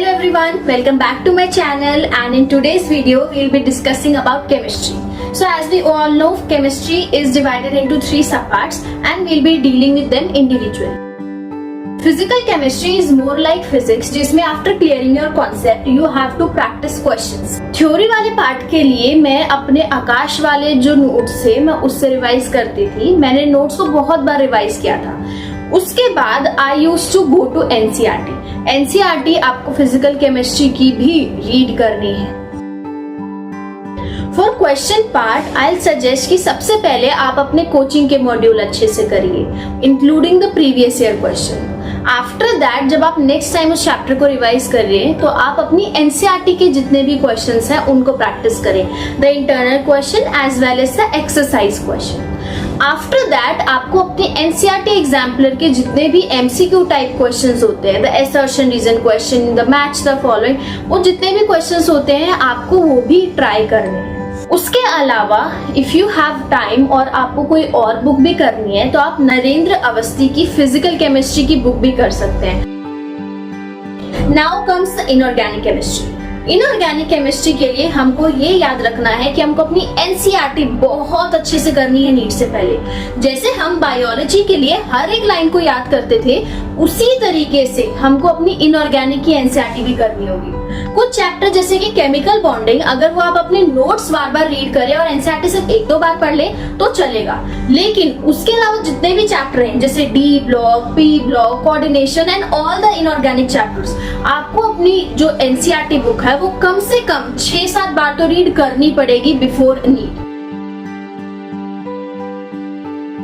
Hello everyone, welcome back to my channel, and in today's video we will be discussing about chemistry. So as we all know, chemistry is divided into three subparts and we will be dealing with them individually. Physical chemistry is more like physics, जिसमें after clearing your concept you have to practice questions. Theory वाले part के लिए मैं अपने आकाश वाले जो notes थे मैं उससे रिवाइज करती थी. मैंने नोट्स को बहुत बार रिवाइज किया था. उसके बाद I use to go to NCERT. NCERT आपको फिजिकल केमिस्ट्री की भी रीड करनी है. For question part I suggest कि सबसे पहले आप अपने कोचिंग के मॉड्यूल अच्छे से करिए, including the previous year question. After that जब आप नेक्स्ट टाइम उस चैप्टर को रिवाइज कर रहे हैं तो आप अपनी एनसीईआरटी के जितने भी क्वेश्चंस हैं उनको प्रैक्टिस करें, the internal question as well as the exercise question. After that आपको अपने एनसीईआरटी एग्जाम्पलर के जितने भी एमसीक्यू टाइप क्वेश्चंस होते हैं, the assertion reason question, the match the following, वो जितने भी क्वेश्चंस होते हैं आपको वो भी ट्राई करने हैं. उसके अलावा इफ यू हैव टाइम और आपको कोई और बुक भी करनी है तो आप नरेंद्र अवस्थी की फिजिकल केमिस्ट्री की बुक भी कर सकते हैं. Now comes the inorganic chemistry. Inorganic chemistry के लिए हमको ये याद रखना है कि हमको अपनी एनसीईआरटी बहुत अच्छे से करनी है नीट से पहले. जैसे हम बायोलॉजी के लिए हर एक लाइन को याद करते थे उसी तरीके से हमको अपनी इनऑर्गेनिक की एनसीईआरटी भी करनी होगी. कुछ चैप्टर जैसे कि केमिकल बॉन्डिंग अगर वो आप अपने नोट्स बार बार रीड करें और एनसीईआरटी सिर्फ एक दो बार पढ़ ले तो चलेगा, लेकिन उसके अलावा जितने भी चैप्टर हैं जैसे D block, P block, coordination and all the inorganic chapters आपको अपनी जो एनसीईआरटी बुक है वो कम से कम 6-7 बार तो रीड करनी पड़ेगी before NEET.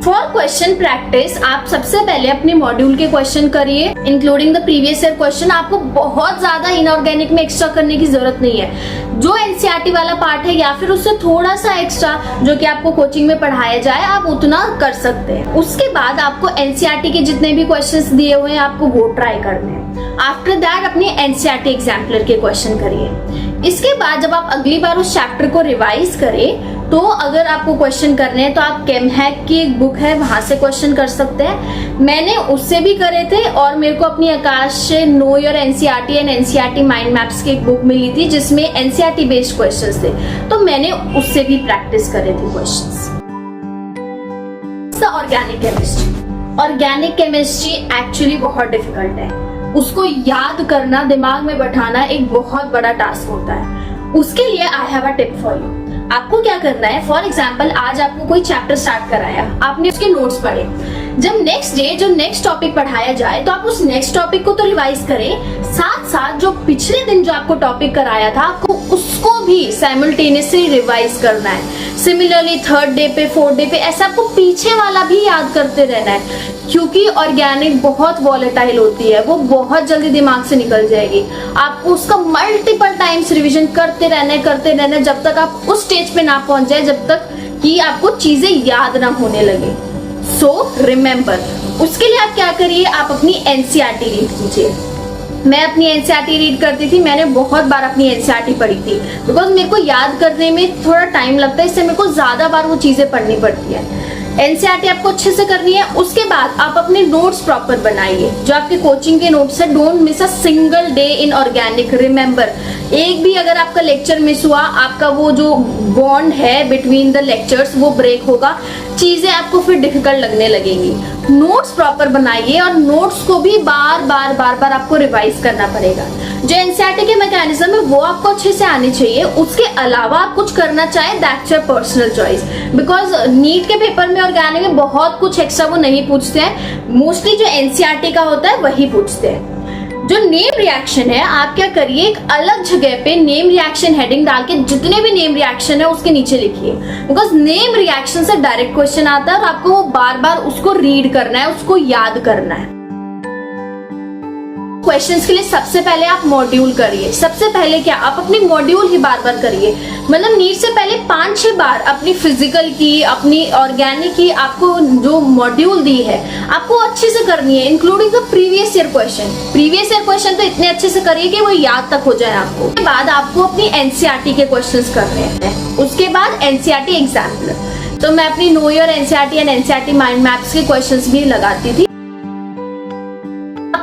For question practice आप सबसे पहले अपने मॉड्यूल के क्वेश्चन करिए, including the previous year question. आपको बहुत ज्यादा इनऑर्गेनिक में एक्स्ट्रा करने की जरूरत नहीं है. जो एनसीईआरटी वाला पार्ट है या फिर उससे थोड़ा सा एक्स्ट्रा जो कि आपको कोचिंग में पढ़ाया जाए आप उतना कर सकते हैं. उसके बाद आपको एनसीईआरटी के जितने भी क्वेश्चंस दिए हुए हैं आपको वो ट्राई करने हैं. आफ्टर दैट अपने एनसीईआरटी एग्जाम्पलर के क्वेश्चन करिए. इसके बाद जब आप अगली बार उस चैप्टर को रिवाइज करें तो अगर आपको क्वेश्चन करने हैं तो आप केमहैक की एक बुक है वहां से क्वेश्चन कर सकते हैं. मैंने उससे भी करे थे और मेरे को अपनी आकाश से know your NCERT and NCERT mind maps की एक बुक मिली थी जिसमें एनसीईआरटी बेस्ड क्वेश्चंस थे, तो मैंने उससे भी प्रैक्टिस करे थे questions. Organic chemistry. Organic chemistry actually बहुत डिफिकल्ट है. उसको याद करना, दिमाग में बैठाना एक बहुत बड़ा टास्क होता है. उसके लिए I have a tip for you. आपको क्या करना है, फॉर एग्जाम्पल आज आपको कोई चैप्टर स्टार्ट कराया, आपने उसके नोट्स पढ़े. जब नेक्स्ट डे जो नेक्स्ट टॉपिक पढ़ाया जाए तो आप उस नेक्स्ट टॉपिक को तो रिवाइज करें, साथ साथ जो पिछले दिन जो आपको टॉपिक कराया था आपको उसको भी साइमल्टेनियसली रिवाइज करना है. सिमिलरली थर्ड डे पे, फोर्थ डे पे ऐसा आपको पीछे वाला भी याद करते रहना है, क्योंकि ऑर्गेनिक बहुत वॉलेटाइल होती है, वो बहुत जल्दी दिमाग से निकल जाएगी. आपको उसका मल्टीपल टाइम्स रिवीजन करते रहना जब तक आप उस स्टेज पे ना पहुंच जाए जब तक कि आपको चीजें याद ना होने लगे. सो रिमेम्बर, उसके लिए आप क्या करिए, आप अपनी एनसीईआरटी रीड कीजिए. मैं अपनी एनसीईआरटी रीड करती थी, मैंने बहुत बार अपनी एनसीईआरटी पढ़ी थी बिकॉज मेरे को याद करने में थोड़ा टाइम लगता है, इससे मेरे को ज्यादा बार वो चीजें पढ़नी पड़ती है. एनसीईआरटी आपको अच्छे से करनी है. उसके बाद आप अपने नोट्स प्रॉपर बनाइए जो आपके कोचिंग के नोट्स है. Don't miss a single day in organic. Remember, एक भी अगर आपका लेक्चर मिस हुआ आपका वो जो बॉन्ड है बिटवीन द लेक्चर्स वो ब्रेक होगा, चीजें आपको फिर डिफिकल्ट लगने लगेंगी. नोट्स प्रॉपर बनाइए और नोट्स को भी बार बार आपको रिवाइज करना पड़ेगा. जो एनसीईआरटी के मैकेनिज्म है वो आपको अच्छे से आने चाहिए. उसके अलावा आप कुछ करना चाहें that's your personal choice, because NEET के पेपर में ऑर्गेनिक में बहुत कुछ एक्स्ट्रा वो नहीं पूछते हैं. मोस्टली जो एनसीईआरटी का होता है वही पूछते हैं. जो नेम रिएक्शन है आप क्या करिए, एक अलग जगह पे नेम रिएक्शन हेडिंग डाल के जितने भी नेम रिएक्शन है उसके नीचे लिखिए, बिकॉज नेम रिएक्शन से डायरेक्ट क्वेश्चन आता है और आपको वो बार बार उसको रीड करना है, उसको याद करना है. क्वेश्चंस के लिए सबसे पहले आप मॉड्यूल करिए. सबसे पहले क्या, आप अपनी मॉड्यूल ही बार बार करिए. मतलब नीट से पहले 5-6 बार अपनी फिजिकल की, अपनी ऑर्गेनिक की आपको जो मॉड्यूल दी है आपको अच्छे से करनी है, including the previous year question. Previous year question तो इतने अच्छे से करिए कि वो याद तक हो जाए आपको. उसके बाद आपको अपनी एनसीईआरटी के क्वेश्चंस करने हैं. उसके बाद एनसीईआरटी एग्जाम्पलर. तो मैं अपनी know your NCERT and NCERT mind maps के क्वेश्चंस भी लगाती थी.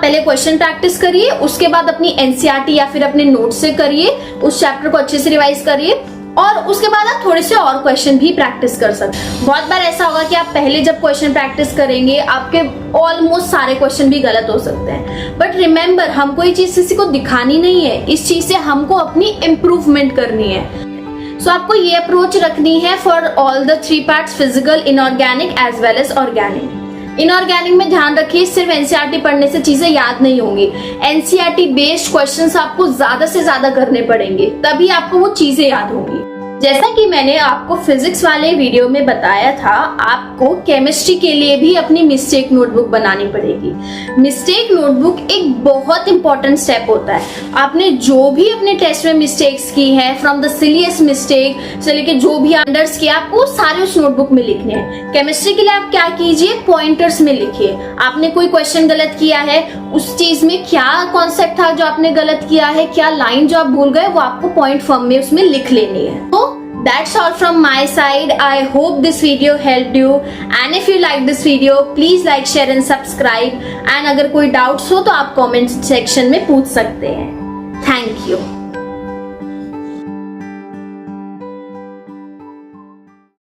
पहले क्वेश्चन प्रैक्टिस करिए, उसके बाद अपनी एनसीईआरटी या फिर अपने नोट से करिए, उस चैप्टर को अच्छे से रिवाइज करिए और उसके बाद आप थोड़े से और क्वेश्चन भी प्रैक्टिस कर सकते हैं। बहुत बार ऐसा होगा कि आप पहले जब क्वेश्चन प्रैक्टिस करेंगे आपके ऑलमोस्ट सारे क्वेश्चन भी गलत हो सकते हैं, बट रिमेंबर हमको ये चीज किसी को दिखानी नहीं है, इस चीज से हमको अपनी इम्प्रूवमेंट करनी है। सो आपको ये अप्रोच रखनी है for all the 3 parts, physical, inorganic as well as organic. Inorganic में ध्यान रखिए सिर्फ एनसीईआरटी पढ़ने से चीजें याद नहीं होंगी, एनसीईआरटी बेस्ड क्वेश्चंस आपको ज्यादा से ज्यादा करने पड़ेंगे, तभी आपको वो चीजें याद होंगी। जैसा कि मैंने आपको फिजिक्स वाले वीडियो में बताया था, आपको केमिस्ट्री के लिए भी अपनी मिस्टेक नोटबुक बनानी पड़ेगी। मिस्टेक नोटबुक एक बहुत इंपॉर्टेंट स्टेप होता है। आपने जो भी अपने टेस्ट में मिस्टेक्स की है, फ्रॉम द सिलियस मिस्टेक से लेके जो भी अंडर्स किया, आपको सारे उस नोटबुक में लिखने हैं। केमिस्ट्री के लिए आप क्या कीजिए, पॉइंटर्स में लिखिए। आपने कोई क्वेश्चन गलत किया है, उस चीज में क्या कॉन्सेप्ट था जो आपने गलत किया है, क्या लाइन जो आप भूल गए, वो आपको पॉइंट फॉर्म में उसमें लिख लेनी है। तो that's all from my side. I hope this video helped you, and if you like this video please like, share and subscribe, and अगर कोई डाउट्स हो तो आप कमेंट सेक्शन में पूछ सकते हैं। Thank you.